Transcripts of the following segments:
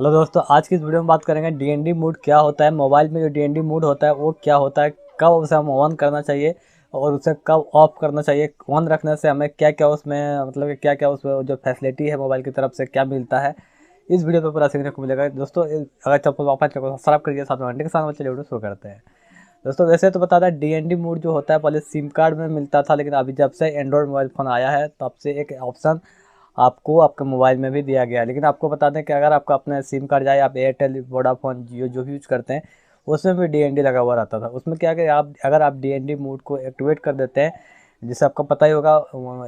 Hello दोस्तों, आज की इस वीडियो में बात करेंगे डीएनडी मोड क्या होता है। मोबाइल में जो डीएनडी मोड होता है वो क्या होता है, कब उसे हम ऑन करना चाहिए और उसे कब ऑफ करना चाहिए। ऑन रखने से हमें क्या क्या उसमें मतलब कि क्या क्या उसमें जो फैसिलिटी है मोबाइल की तरफ से क्या मिलता है, इस वीडियो पे पूरा सीखने को मिलेगा। दोस्तों अगर चैनल वापस चैनल को सब्सक्राइब करिए, साथ में घंटे के साथ में चलिए वीडियो शुरू करते हैं। दोस्तों वैसे तो बता दें, डीएनडी मोड जो होता है पहले सिम कार्ड में मिलता था, लेकिन अभी जब से एंड्रॉयड मोबाइल फ़ोन आया है तब से एक ऑप्शन आपको आपके मोबाइल में भी दिया गया है। लेकिन आपको बता दें कि अगर आपका अपना सिम कार्ड जाए, आप एयरटेल, वोडाफोन, जियो जो भी यूज़ करते हैं, उसमें भी डीएनडी लगा हुआ रहता था। उसमें क्या कि आप अगर आप डीएनडी मोड को एक्टिवेट कर देते हैं, जिससे आपको पता ही होगा,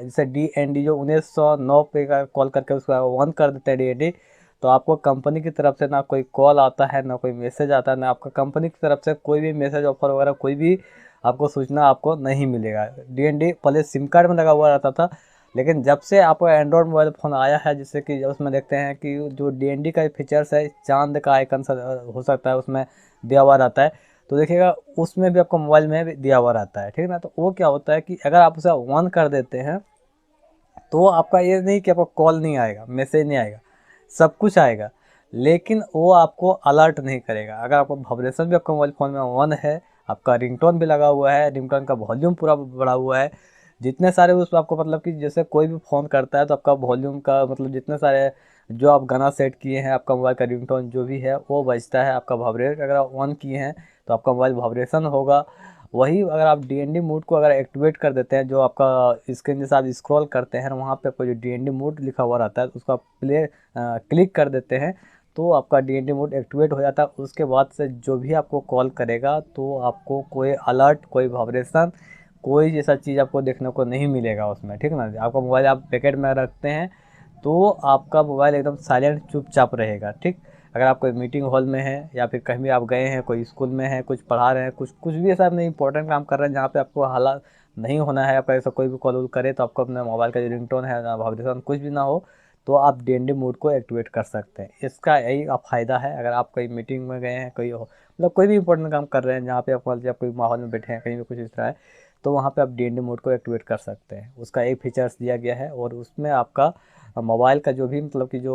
जैसे डीएनडी जो 1909 पे का कॉल करके उसको ऑन कर देते हैं डीएनडी, तो आपको कंपनी की तरफ से ना कोई कॉल आता है, ना कोई मैसेज आता है, ना आपका कंपनी की तरफ से कोई भी मैसेज, ऑफर वगैरह कोई भी आपको सूचना आपको नहीं मिलेगा। डीएनडी पहले सिम कार्ड में लगा हुआ रहता था, लेकिन जब से आपका एंड्रॉयड मोबाइल फ़ोन आया है, जिससे कि उसमें देखते हैं कि जो डीएनडी का फीचर्स है, चांद का आइकन हो सकता है उसमें दिया हुआ रहता है, तो देखिएगा उसमें भी आपको मोबाइल में भी दिया हुआ रहता है, ठीक है ना। तो वो क्या होता है कि अगर आप उसे ऑन कर देते हैं तो आपका ये नहीं कि आपको कॉल नहीं आएगा, मैसेज नहीं आएगा, सब कुछ आएगा, लेकिन वो आपको अलर्ट नहीं करेगा। अगर आपको वाइब्रेशन भी आपका मोबाइल फ़ोन में ऑन है, आपका रिंगटोन भी लगा हुआ है, रिंगटोन का वॉल्यूम पूरा बढ़ा हुआ है, जितने सारे उस आपको मतलब कि जैसे कोई भी फ़ोन करता है तो आपका वॉल्यूम का मतलब जितने सारे जो आप गाना सेट किए हैं, आपका मोबाइल का रिंगटोन जो भी है वो बजता है। आपका वाइब्रेट अगर आप ऑन किए हैं तो आपका मोबाइल वाइब्रेशन होगा। वही अगर आप डीएनडी मोड को अगर एक्टिवेट कर देते हैं, जो आपका स्क्रीन जैसे आप स्क्रॉल करते हैं वहाँ पे आपको जो डीएनडी मोड लिखा हुआ रहता है उसको आप क्लिक कर देते हैं, तो आपका डीएनडी मोड एक्टिवेट हो जाता है। उसके बाद से जो भी आपको कॉल करेगा तो आपको कोई अलर्ट, कोई वाइब्रेशन, कोई ऐसा चीज़ आपको देखने को नहीं मिलेगा उसमें, ठीक है ना। आपका मोबाइल आप पैकेट में रखते हैं तो आपका मोबाइल एकदम साइलेंट चुपचाप रहेगा, ठीक। अगर आप कोई मीटिंग हॉल में हैं या फिर कहीं भी आप गए हैं, कोई स्कूल में हैं, कुछ पढ़ा रहे हैं, कुछ कुछ भी ऐसा नहीं इंपॉर्टेंट काम कर रहे हैं जहाँ पे आपको हालात नहीं होना है, आपका ऐसा कोई भी कॉल करे तो आपको अपने मोबाइल का जो रिंगटोन है ना वाइब्रेशन कुछ भी ना हो, तो आप डीएनडी मोड को एक्टिवेट कर सकते हैं। इसका यही फ़ायदा है। अगर आप कोई मीटिंग में गए हैं, कोई हो मतलब कोई भी इंपॉर्टेंट काम कर रहे हैं जहाँ पे आप कोई माहौल में बैठे हैं, कहीं भी कुछ इस तरह है, तो वहाँ पे आप डीएनडी मोड को एक्टिवेट कर सकते हैं। उसका एक फीचर्स दिया गया है और उसमें आपका मोबाइल का जो भी मतलब कि जो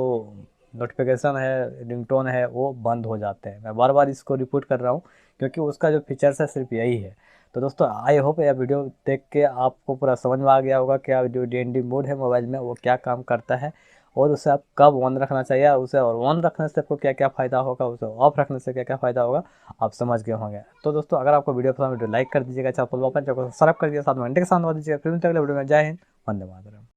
नोटिफिकेशन है, रिंगटोन है, वो बंद हो जाते हैं। मैं बार बार इसको रिपीट कर रहा हूँ क्योंकि उसका जो फीचर्स है सिर्फ यही है। तो दोस्तों आई होप यह वीडियो देख के आपको पूरा समझ में आ गया होगा कि जो डीएनडी मोड है मोबाइल में वो क्या काम करता है और उसे आप कब ऑन रखना चाहिए, और उसे और ऑन रखने से आपको क्या क्या फ़ायदा होगा, उसे ऑफ रखने से क्या क्या फ़ायदा होगा, आप समझ गए होंगे। तो दोस्तों अगर आपको वीडियो पसंद, वीडियो लाइक कर दीजिएगा, चैनल को सब्सक्राइब कर दीजिएगा, साथ में घंटे के साथ दबा दीजिएगा। फिर मिलते हैं अगले वीडियो में। जय हिंद, वंदे मातरम।